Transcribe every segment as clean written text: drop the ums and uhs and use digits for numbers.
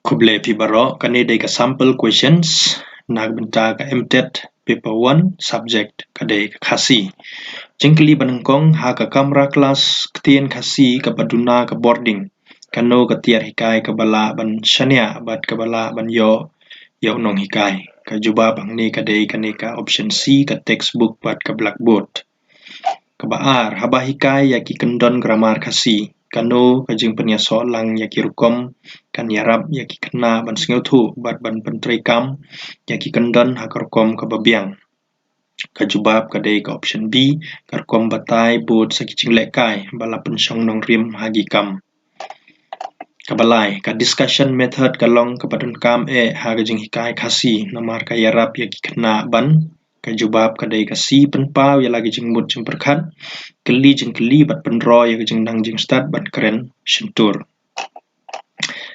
Kuble Pibaro kanide ka sample questions nagbenta ka MTET paper 1 subject kade khasi. Jengkeli banengkong ha ka kamera kelas ketien khasi ka baduna ka boarding. Kano ka tiar hikai ka bala ban shania bat ka bala ban yo nong hikai. Ka juba bang ni kade kane ka option C ka textbook bat ka blackboard. Ka baar haba hikai yaki kendon grammar khasi. Kano kajing penya solang yaki rukom kan yarab yaki kena ban sengau tu bat ban pentrai kam yaki kendon hakarkom ka babiang. Kajubab kadai ka option B karkom batai bot sakicing lekai bala pensyong nong rim hagi kam. Kabalai ka discussion method kalong kepadun kam hagajing hikai khasi namar ka yarab yaki kena ban. Kajubab kadai ka si penpau ya lagi jing mut jing perkhat keli bat penro ya jing nang jing start ban keren shentur.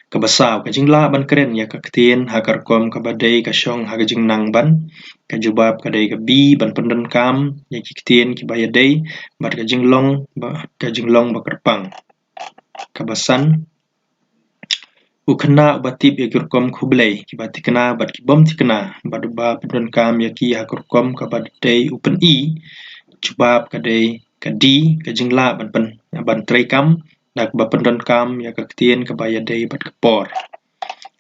Kabasau kajing la ban keren ya ka ketien hakar kom kabadai ka syong hagajing nang ban. Kajubab kadai ka B ban pendan kam ya ki ketien ki bayadai bat kajing long bakerpang. Kabasan ukena batip ya kirkom kublai ki bati kena bat ki bom tikena bat ba pendan kam ya ki hakurkom kabadai open E jubab kadai ka D kajing la ban trai kam dak ba pendan kam ya ka ketien ka bayadai bat kepor.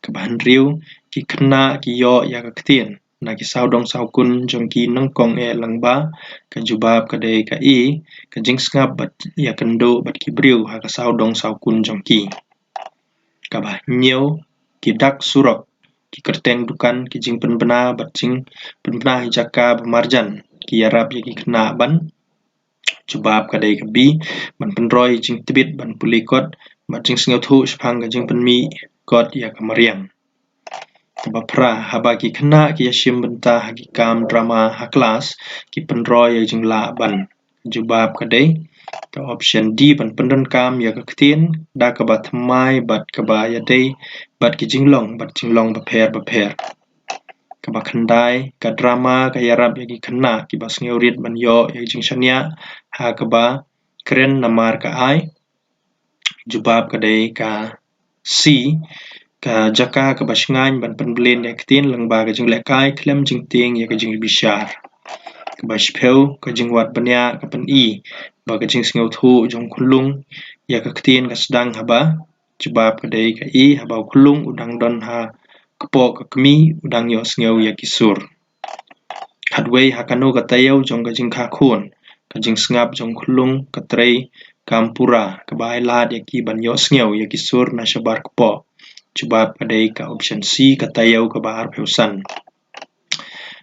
Kabahan riu ki kena ki yo ya ka ketien na ki saudong saukun jong ki nengkong langba kajubab kadai ka E kajing sngap bat ya kendo bat ki briu ha ka saudong saukun jong ki. Kabah nyeu ki dak surok ki kerteng dukan ki jing penbena bat jing penbena hijaka bemarjan ki yarab ya ki kena ban. Jubab kadai ka B ban penroi jing tibit ban pulikot bat jing sengau tu sepang ka jing penmi kot ya kamariang. Kabapra haba ki kena ki yasim benta hagi kam drama ha kelas ki penroi ya jing la ban. Jubab kadai ka option D ban pendan kam ya ka ketien da ka bat mai bat ka ba yadai bat ki jinglong baper. Kaba kendai ka drama ka yarab ya ki kena ki bas ngeurit ban yo ya jing shania ha ka ba keren namar ka ai. Jubab kadai ka C ka jaka ka basngan ban penbelen ya ketien langba ka jing lekai klem jing ting ya ka jing bishar. Ka bashpeu ka jing wat banya ka pen E ba ka jing sengau tu jong kulung ya ka ketien ka sedang haba. Jubab kadai ka E haba kulung udang don ha kepo ka kemi udang yo sengau ya kisur. Hadway hakano ka tayo jong ka jing kakun ka jing sengap jong kulung ka tray kampura ka bai lad ya ki ban yo sengau ya kisur na syabar kepo. Jubab kadai ka option C ka tayo ka bahar peusan.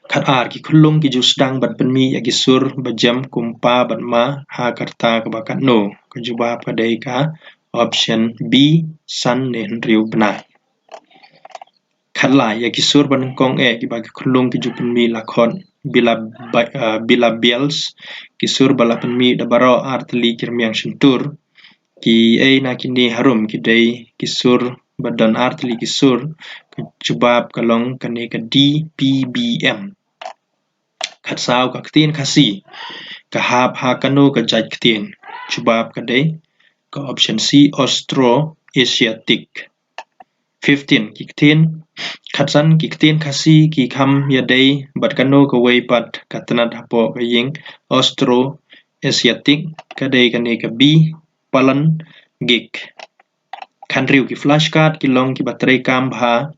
Kat ar ki kulung ki ju sedang ban penmi ya kisur bajam kumpa ban ma ha karta ka bakat no. Kajubab kadai ka option B san ne riu benai. Khatla ya kisur banengkong ki bagi kulung ki ju penmi lakon bila biels kisur bala penmi da baro artli kirmiang shentur ki na kini harum ki dai kisur badan artli kisur kajubab kalong kane ka DPBM. Katsau ka ketien khasi ka hap ha kano ka jaj ketien. Jubab kadai ka option C Austro-Asiatic. 15 ki ketien katsan ki ketien khasi ki kam yadai bat kano ka wei pat katanat hapo ka ying Austro-Asiatic kadai kane ka B palan gig. Kanriu ki flashcard ki long ki baterai kam bha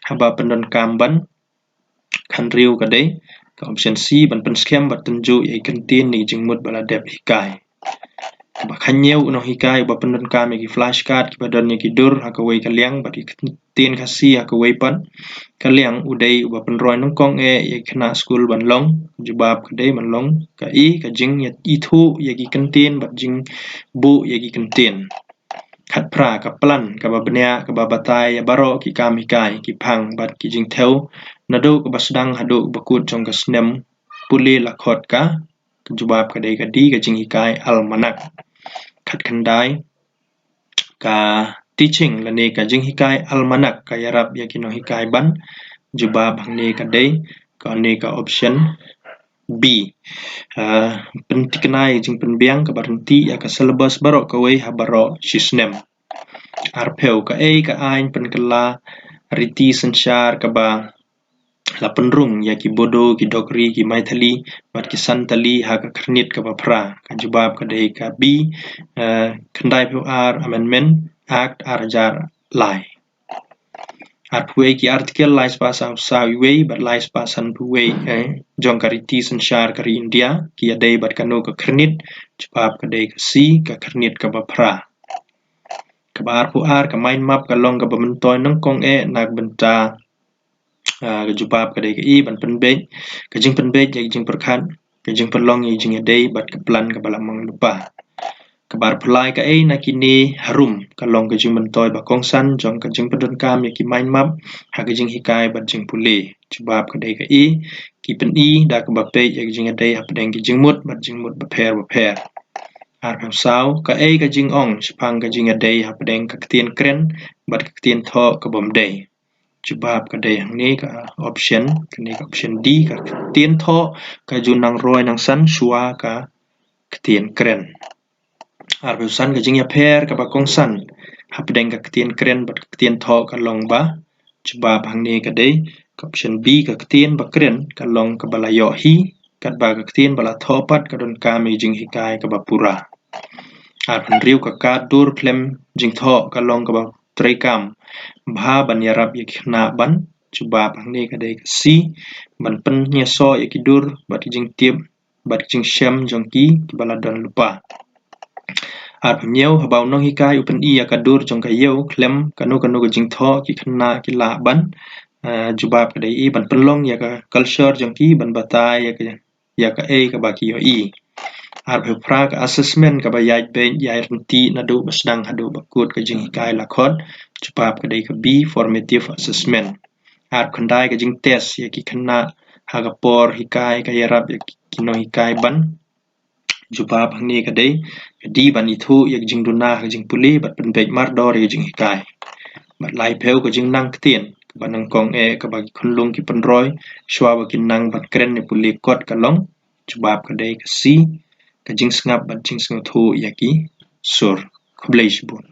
haba pendan kam ban. Kanriu kadai ka option C ban pen scam bat tunjuk ya kentin ni jingmut bala dep hikai. Ba khanyeu no hikai ba pendan kam ki flashcard ki badan ni kidur ha ka wei kaliang bat kentin khasi ha ka wei pat kaliang udai ba penroi nongkong ya kena school ban long. Jubab kadai ban long ka I ka jing ya itu ya ki kentin bat jing bu ya ki kentin. Khat pra ka plan ka ba benya ka ba batai ya baro ki kam hikai ki phang bat ki jing theu nado ka basdang hado bakut jong ka snem puli lakhot ka. Jubab kadai ka D ka jing hikai almanak. Khat khandai ka teaching lane ka jing hikai almanak ka yarab ya ki no hikai ban. Jubab hangne kadai ka ne ka option B. Pentikenai jing penbiang ka berhenti ya ka syllabus baro ka wei ha baro sisnem. Arpeu ka A ka ain penkela riti sanchar ka ba lapenrung ya ki bodo ki dogri ki maithili bat ki santali ha ka khnit ka ba phra ka jubab ka dei ka bi khandai phu amendment act arajar lai Artway ki artikel lais pasa sawiway bat lais pasan puway jong kariti sanchar kari India ki adai bat kanu ka khnit jubab ka dei ka si ka khnit ka ba phra kabar pu ka main map ka long ka ba mentoy nang kong nak benta ka jubab ka dei ka ban penbej ka jing penbej ya jing perkhan ka jing perlong ya jing adai bat ka plan ka balamang lupa kabar pulai ka na kini harum kalong ka jing mentoy ba kongsan jong ka jing pedon kam ya ki main map ha ka jing hikai bat jing pule jubab ka dei ka ki pen da ka ba pe ya jing adai ha pedeng ki jing mut bat jing mut ba pher ar kam sau ka ka jing ong sipang ka jing adai ha pedeng ka ktien kren bat ka ktien tho ka bom dei jubab ka dei hang ni ka option D ka ktien tho ka junang roi nang san shua ka ktien kren Arbusan ka jing ya pher ka ba kongsan hapdeng ka ktien kren bat ktien tho ka long ba jubab hang ni ka dei ka option B ka ktien ba kren ka long ka bala yo hi kat ba ka ktien bala tho pat ka don ka me jing hikai ka ba pura Arpan riu ka dur klem jing tho ka long ka ba trekam bha ban yarap ya khna ban jubab hang ni ka dei ka si ban pen nya so ya ki dur bat jing tiep bat jing shem jong ki bala don lupa Pemyau habau nong hikai upen ka dur jong ka yau klem kanu ka jing tho ki khna ki la ban jubab ka dei ban penlong ya ka culture jong ki ban batai ya ka ka ba ki yo pra ka assessment ka ba yai ben yai renti na do basdang hadu bakut ka jing hikai la khot jubab ka dei ka B formative assessment khandai ka jing test ya ki khna ha ka por hikai ka yarap ya ki no hikai ban jubab hang ni ka dei di ban ithu yak jing duna ka jing puli bat pen bej mar dor ya jing hikai bat lai pheu ka jing nang ktien ban nang kong ka ba khunlung ki pen roi shwa ba kin nang bat kren ni puli kot ka long jubab ka dei ka si ka jing snap bat jing sngu thu yaki sur khublei shibun